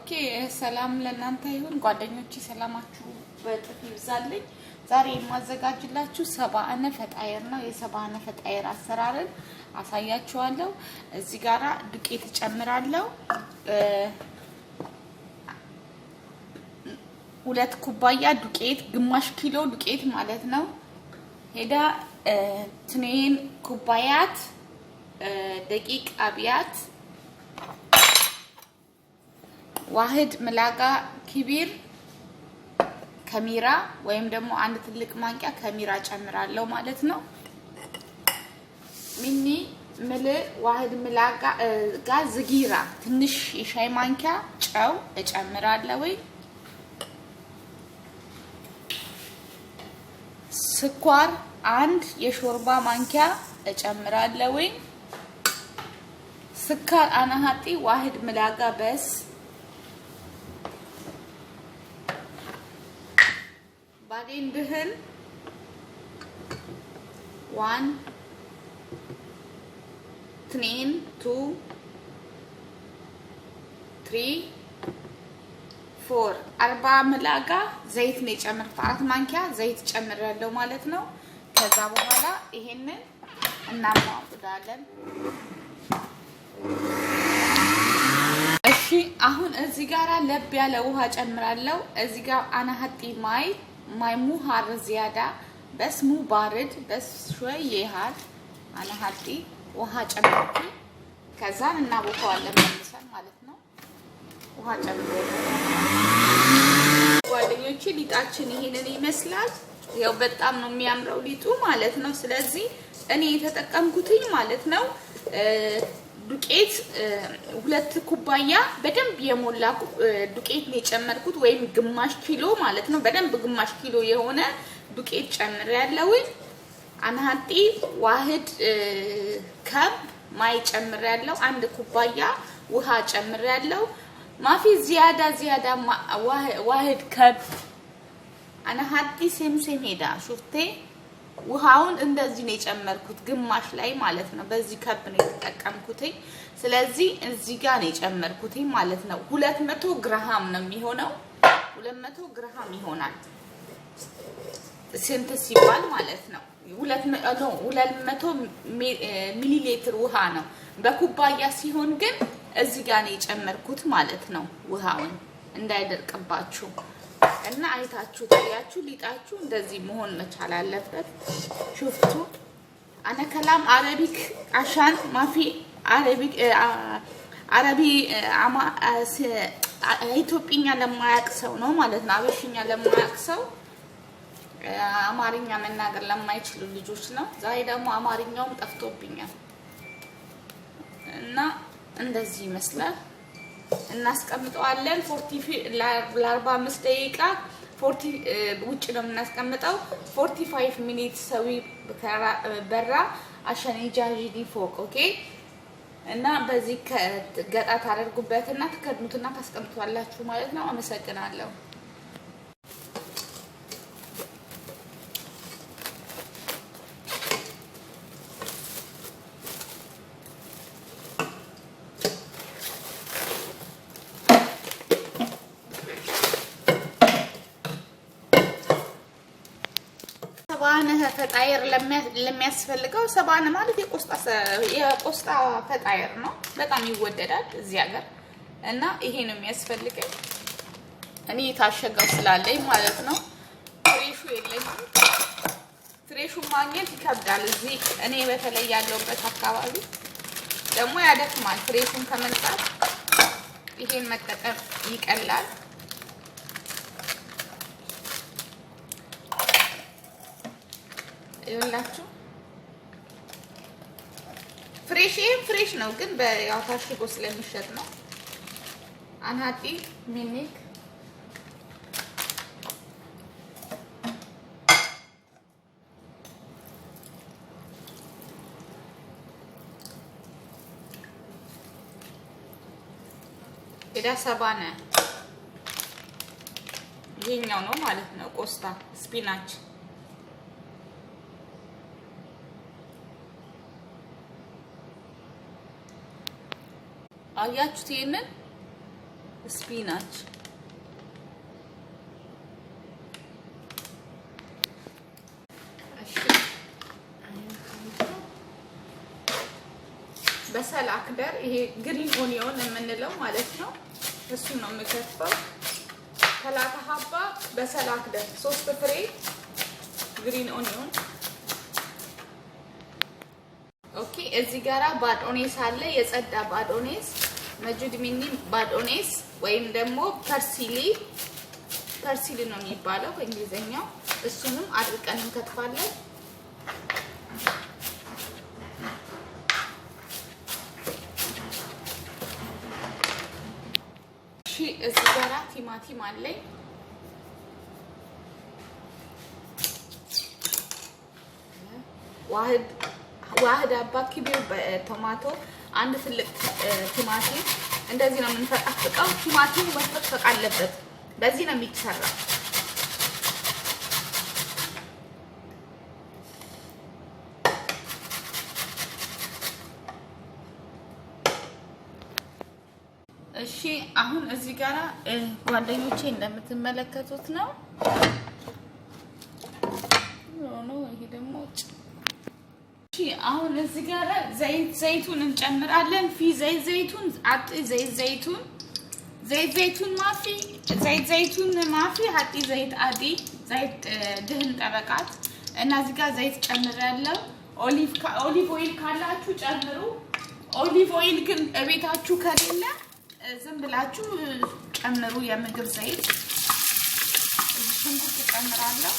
ኦኬ ሰላም ለእናንተ ይሁን ጓደኞቼ ሰላማችሁ በጥፍ ይብዛልኝ ዛሬ የማዘጋጅላችሁ ሰባአነ ፈጣየር ነው የሰባአነ ፈጣየር አሰራርን አሳያችኋለሁ እዚህ ጋራ ዱቄት ጨምራለሁ 2 ኩባያ ዱቄት ግማሽ ኪሎ ዱቄት ማለት ነው ሄዳ 2 ኩባያት ደቂቅ አብያት واحد ملاقة كبير كاميرا ويم دمو عند تلك مانكا كاميرا ጨምራለሁ ማለት ነው مني ملء واحد ملاقة غاز زغيرة ትንሽ የሻይ ማንኪያ ጨው እጨምራለሁ ስኳር 1 የሾርባ ማንኪያ እጨምራለሁ سكر انا هاتي 1 ملاقة بس بعدين دهن 1 2 2 3 4 4 ملاقة زيت نጨምር 4 ማንኪያ ዘይት ጨምራለሁ ማለት ነው ከዛ በኋላ ይሄንን እናማውጣለን እሺ አሁን እዚህ ጋራ ለብ ያለ ውሃ ጨምራለሁ እዚህ ጋር انا هاتي ماي مو حار زياده بس مو بارد بس شويه حار انا هاتي ውሃ ጨምርኩ ከዛ እናቦካዋለን መልሰን ማለት ነው ውሃ ጨምረን ጓደኞቼ ሊጣችን ይሄንን ይመስላል ያው በጣም ነው የሚያምረው ሊጡ ማለት ነው ስለዚህ እኔ የተጠቀምኩትኝ ማለት ነው ዱቄት 2 ኩባያ በደንብ የሞላ ዱቄት ነው የጨመርኩት ወይም ግማሽ ኪሎ ማለት ነው በደንብ ግማሽ ኪሎ የሆነ ዱቄት ጨምሬያለሁ አንሃቲ ዋህድ ከብ ማይ ጨምሬያለሁ 1 ኩባያ ውሃ ጨምሬያለሁ ማፊ زياده ዋህድ ከብ አንሃቲ ሴም ሄዳ ሹፍቴ ውሃውን እንደዚህ ነው የጨመርኩት ግማሽ ላይ ማለት ነው በዚህ ከብ ነው የተጠቀምኩት ስለዚህ እዚህ ጋር ነው የጨመርኩት ማለት ነው 200 ግራም ነው የሚሆነው 200 ግራም ይሆናል ስንት ሲባል ማለት ነው 200 ሚሊ ሊትር ውሃ ነው በኩባያ ሲሆን ግን እዚህ ጋር ነው የጨመርኩት ማለት ነው ውሃውን እንዳይደርቅባችሁ እና አይታችሁ ታያችሁ ሊጣችሁ እንደዚህ መሆን መቻል አለበት شفتوا انا كلام عربي عشان ما في عربي ኢትዮጵኛ ለማያቅሰው ነው ማለት ነው አበሽኛ ለማያቅሰው አማርኛ መናገር ለማይችሉ ልጆች ነው ዛሬ ደግሞ አማርኛውም ጠፍቶብኛል እና እንደዚህ ይመስላል እናስቀምጣለን 45 ደቂቃ 40 ውጭ ነው እናስቀምጣው 45 ሚኒት ሰዊ በራ عشان يجاجدي فوق اوكي እና በዚህ ገጣ ታደርጉበትና ተከድኑትና ታስቀምጡላችሁ ማለት ነው አመሰግናለሁ ሰባነ ፈጣየር ለሚያስፈልገው ሰባነ ማለት የቆስጣ ፈጣየር ነው በጣም ይወደዳል እዚህ ሀገር እና ይሄ ነው የሚያስፈልገው እኔ ታሸጋው ስላለኝ ማለት ነው ፍሬሹ የለኝም ፍሬሹ ማግኘት ይከብዳል እዚህ እኔ በተለይ ያለውበት አካባቢ ደግሞ ያደክማል ፍሬሹን ከመንጣት ይሄን መጠቀም ይቀላል ይላችሁ ፍሬሽ ነው ግን በያው ታሽጎ ስለሚሸጥ ነው አንሃቲ ሚኒክ እዳ ሰባነ ይሄኛው ነው ማለት ነው ቆስጣ ስፒናች አያችሁት ይሄንን ስፒናች በሰል አክደር ይሄ ግሪን ኦኒዮን የምንለው ማለት ነው። እሱ ነው የምከትፈው። 30 ሀባ በሰል አክደር 3 ፍሬ ግሪን ኦኒዮን። ኦኬ እዚህ ጋራ ባዶኔስ አለ፣ የጸዳ ባዶኔስ መጁድ ሚኒ ባዶኔስ ወይም ደግሞ ፐርሲሊ ነው የሚባለው በእንግሊዘኛው። እሱንም አድርቀን እንከትፋለን። እዚህ ጋራ ቲማቲም አለኝ። ዋህድ አባ ኪቤው በቶማቶ አንድ ትልቅ ቲማቲም እንደዚህ ነው የምንፈቀፍቀው። ቲማቲሙ መፈቅፈቅ አለበት። በዚህ ነው የሚሰራው። እሺ አሁን እዚህ ጋራ ጓደኞቼ እንደምትመለከቱት ነው። ይሄ ደግሞ እሺ አሁን እዚህ ጋራ ዘይቱን እንጨምራለን። ፊ ዘይቱን አጥ ዘይቱን ማፊ ሀጢ ዘይት አዲ ዘይት ድህን ጠበቃት እና እዚህ ጋር ዘይት ጨምራለሁ። ኦሊቭ ኦይል ካላችሁ ጨምሩ። ኦሊቭ ኦይል ግን እቤታችሁ ከሌለ ዝም ብላችሁ ጨምሩ። የምግብ ዘይት ሽንኩርት ጨምራለሁ።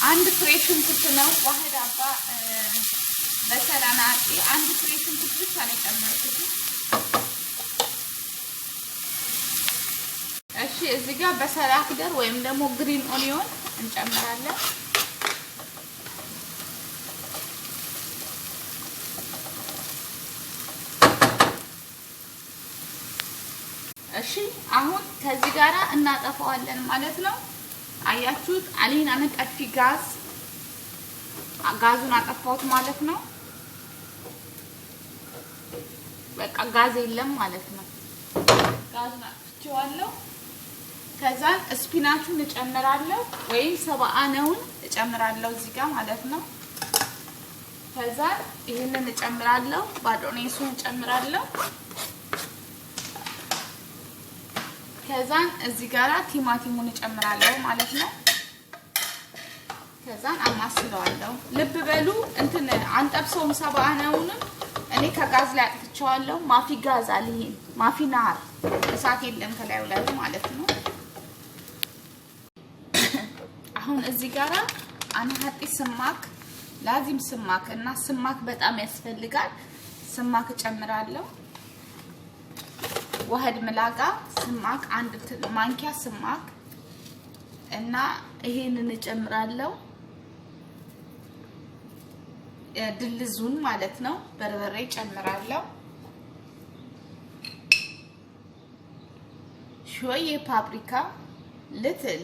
አንድ ፍሬ ሽንኩርት ነው። ዋህድ አባ በሰላና አንድ ፍሬ ሽንኩርት ብቻ ነው የጨመርኩት። እሺ እዚህ ጋር በሰላክደር ወይም ደግሞ ግሪን ኦኒዮን እንጨምራለን። እሺ አሁን ከዚህ ጋራ እናጠፋዋለን ማለት ነው። አያችሁት? አሊና ነቀፊ ጋዙን አጠፋሁት ማለት ነው። በቃ ጋዝ የለም ማለት ነው። ጋዙን አጥፍቼዋለሁ። ከዛ ስፒናቹን እጨምራለሁ ወይም ሰባአነውን እጨምራለሁ እዚህ ጋር ማለት ነው። ከዛ ይሄንን እጨምራለሁ። ባዶኔሱን እጨምራለሁ። ከዛ እዚህ ጋራ ቲማቲሙን እጨምራለሁ ማለት ነው። ከዛ አማስለዋለሁ። ልብ በሉ እንትን አንጠብሰውም። ሰባአነውንም እኔ ከጋዝ ላይ አጥፍቼዋለሁ። ማፊ ጋዝ አለኝ። ማፊ ናር እሳት የለም ከላዩ ላይ ማለት ነው። አሁን እዚህ ጋራ አንሐጢ ስማክ ላዚም ስማክ እና ስማክ በጣም ያስፈልጋል። ስማክ እጨምራለሁ። ዋህድ ምላጋ ስማክ አንድ ማንኪያ ስማክ እና ይሄንን እጨምራለሁ። ድልዙን ማለት ነው። በርበሬ እጨምራለሁ። ሾዬ ፓፕሪካ ልትል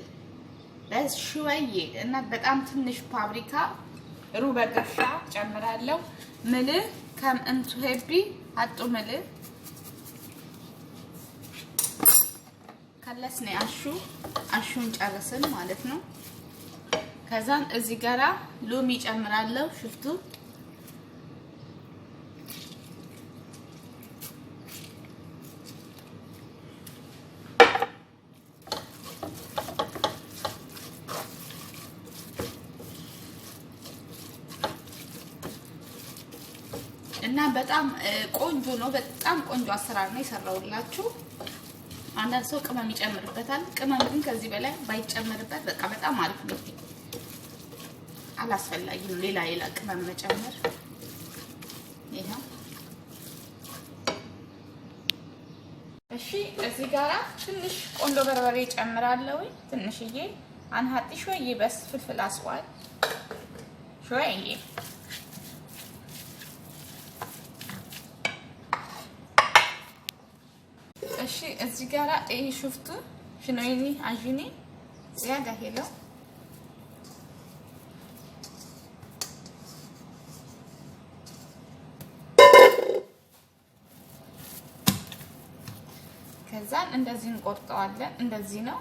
በሾዬ እና በጣም ትንሽ ፓፕሪካ ሩበ ገሻ እጨምራለሁ። ምልህ ከም እንትሄቢ አጡ ምልህ ከለስኔ አሹን ጨርስን ማለት ነው። ከዛን እዚህ ጋራ ሎሚ ጨምራለሁ። ሽፍቱ እና በጣም ቆንጆ ነው። በጣም ቆንጆ አሰራር ነው የሰራውላችሁ። አንዳንድ ሰው ቅመም ይጨምርበታል። ቅመም ግን ከዚህ በላይ ባይጨምርበት በቃ በጣም አሪፍ ነው። አላስፈላጊ ነው ሌላ ቅመም መጨመር። ይሄው እሺ እዚህ ጋራ ትንሽ ቆንጆ በርበሬ ጨምራለሁ። ትንሽዬ አንሐጢ ሾዬ በስ ፍልፍል አስዋል ሾዬ እሺ እዚህ ጋራ ይሄ ሽፍቱ ሽኖይኒ አጂኒ زياده ሄሎ ከዛን እንደዚህ እንቆርጠዋለን። እንደዚህ ነው።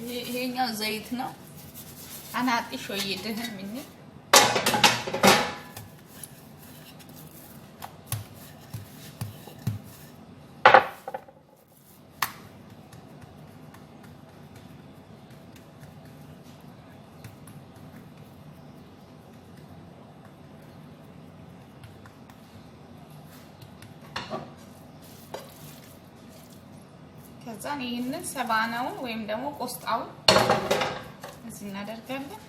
ይሄኛው ዘይት ነው። አናጢሽ ወይ ደህን ምን ከዛን ይሄንን ሰባናውን ወይም ደግሞ ቆስጣውን እዚህ እናደርጋለን።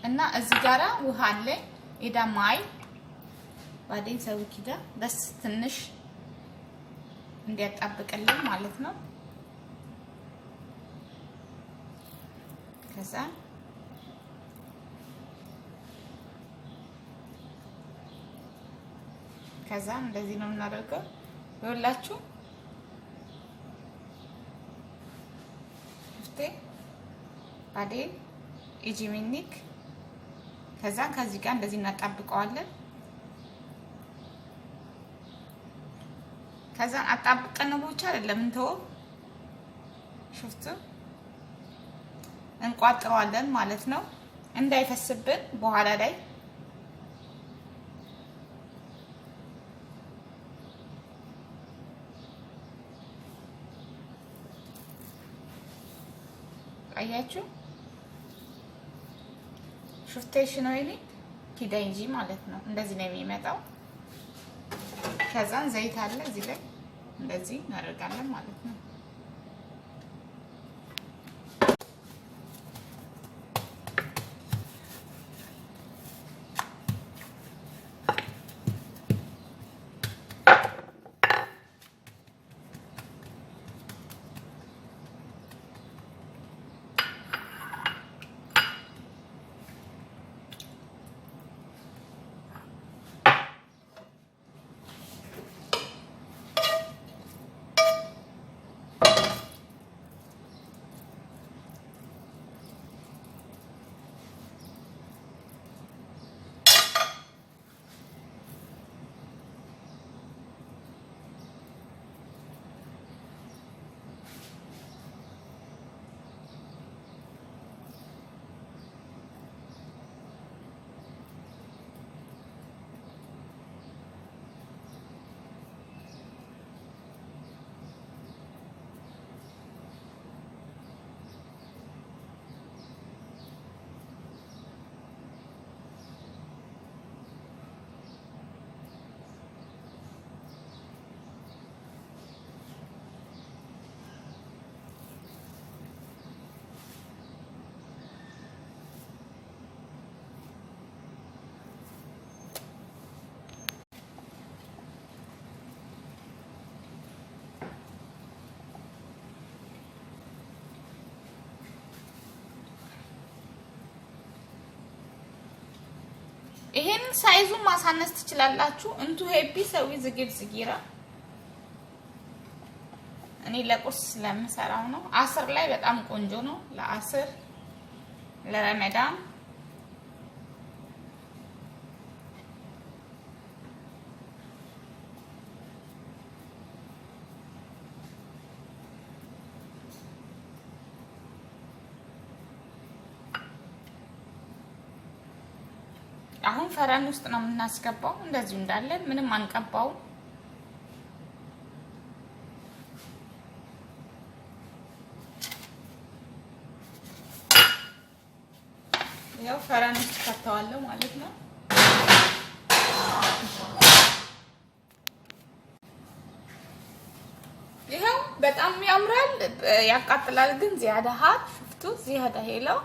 እና እዚህ ጋራ ውሃ አለ ኢዳማይ ባዴን ሰው ኪዳ በስ ትንሽ እንዲያጣብቅልን ማለት ነው። ከዛ እንደዚህ ነው የምናደርገው። ይኸውላችሁ ፍቴ ባዴ ኢጂሚኒክ ከዛ ከዚህ ጋር እንደዚህ እናጣብቀዋለን። ከዛ አጣብቀን ነው ብቻ አይደለም እንተው ሽፍቱ እንቋጥረዋለን ማለት ነው እንዳይፈስብን በኋላ ላይ። አያችሁ ሽፍቴሽ ነው ይሄ ኪዳንጂ ማለት ነው። እንደዚህ ነው የሚመጣው። ከዛን ዘይት አለ እዚህ ላይ እንደዚህ እናደርጋለን ማለት ነው። ይሄን ሳይዙን ማሳነስ ትችላላችሁ። እንቱ ሄፒ ሰው ዝግብ ዝጊራ እኔ ለቁርስ ስለምሰራው ነው። 10 ላይ በጣም ቆንጆ ነው። ለ10 ለረመዳን አሁን ፈረን ውስጥ ነው የምናስገባው። እንደዚህ እንዳለ ምንም አንቀባው። ያው ፈረን ውስጥ ከተዋለው ማለት ነው። ይሄው በጣም ያምራል ያቃጥላል ግን ዚያዳ ሀት ሽፍቱ ዚያዳ ሄለው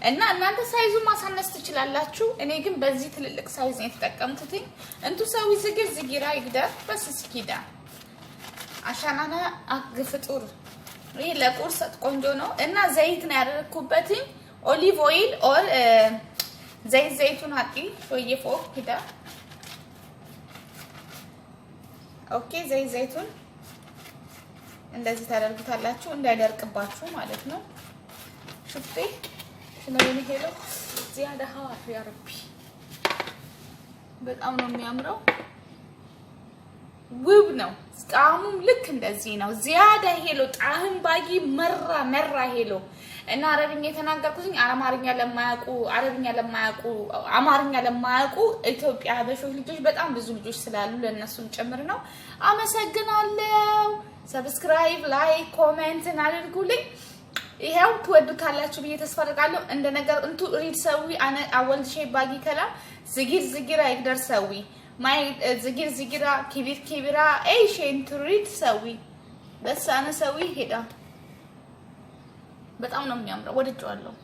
እና እናንተ ሳይዙ ማሳነስ ትችላላችሁ እኔ ግን በዚህ ትልልቅ ሳይዝ ነው የተጠቀምኩት እንቱ ሰው ይዝግር ዝጊራ ይግደር በስ ስኪዳ عشان انا اغفطور ይሄ ለቁርስ ቆንጆ ነው እና ዘይት ነው ያደረኩበት ኦሊቭ ኦይል ኦር ዘይቱን አቂ ወይ ፎቅ ከዳ ኦኬ ዘይቱን እንደዚህ ታደርጉታላችሁ እንዳይደርቅባችሁ ማለት ነው ሽፍቴ ስለምን ሄሎ ዚያዳ ሀዋ ያ ረቢ በጣም ነው የሚያምረው ውብ ነው ጣዕሙም ልክ እንደዚህ ነው ዚያዳ ሄሎ ጣዕም ባጊ መራ ሄሎ እና አረብኛ የተናገርኩኝ አማርኛ ለማያውቁ ኢትዮጵያ በሾህ ልጆች በጣም ብዙ ልጆች ስላሉ ለነሱም ጭምር ነው አመሰግናለሁ ሰብስክራይብ ላይክ ኮሜንት አድርጉልኝ ይሄው ትወዱታላችሁ ብዬ ተስፋ አደርጋለሁ እንደነገር እንቱ ሪድ ሰዊ አነ አወል ሼ ባጊ ከላ ዝጊራ ይግደር ሰዊ ማይ ዝጊራ ኪቢራ አይ ሼን ትሪድ ሰዊ በስ አነ ሰዊ ሄዳ በጣም ነው የሚያምረው ወድጄዋለሁ